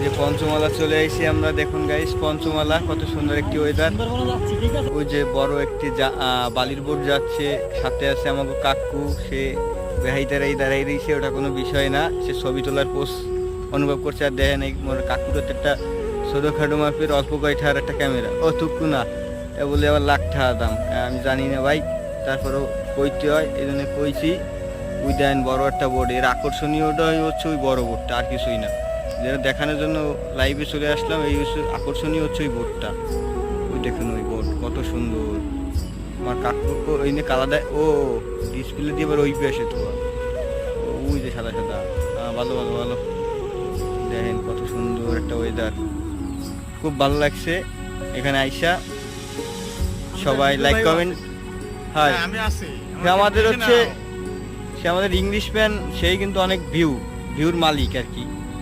যে পঞ্চমালা চলে এসেছি আমরা, দেখুন গাইস পঞ্চমালা কত সুন্দর একটি ওয়েদার। ওই যে বড় একটি বালির বোট যাচ্ছে, সাথে আছে আমাকে কাকু, সে বেহাই দাঁড়াই রয়েছে, ওটা কোনো বিষয় না, সে ছবি তোলার পোস্ট অনুভব করছে। আর দেখেন এই কাকুর তো একটা ছোটোখাটো মাপের অল্প কয়টার একটা ক্যামেরা, ও টুকু না এ বলে আবার লাখ টাকা দাম, আমি জানি না ভাই, তারপরেও কইতে হয় এই জন্য কইছি। ওই দেন বড় একটা বোর্ড, এর আকর্ষণীয়টাই হচ্ছে ওই বড় বোর্ডটা, আর কিছুই না। যেটা দেখানোর জন্য লাইভে চলে আসলাম, এই আকর্ষণীয় হচ্ছে ওই বোর্ডটা। ওই দেখুন ওই বোর্ড কত সুন্দর। আমার কাকু ওই নিয়ে কালা দেয়, ও ডিসপ্লে দিয়ে এবার ওই পেয়ে তো ওই যে সাদা সাদা। ভালো ভালো ভালো, দেখেন কত সুন্দর একটা ওয়েদার, খুব ভালো লাগছে এখানে আইসা। সবাই লাইক কমেন্ট। হ্যাঁ সে আমাদের হচ্ছে, সে আমাদের ইংলিশ ম্যান, সেই কিন্তু অনেক ভিউর মালিক আর কি।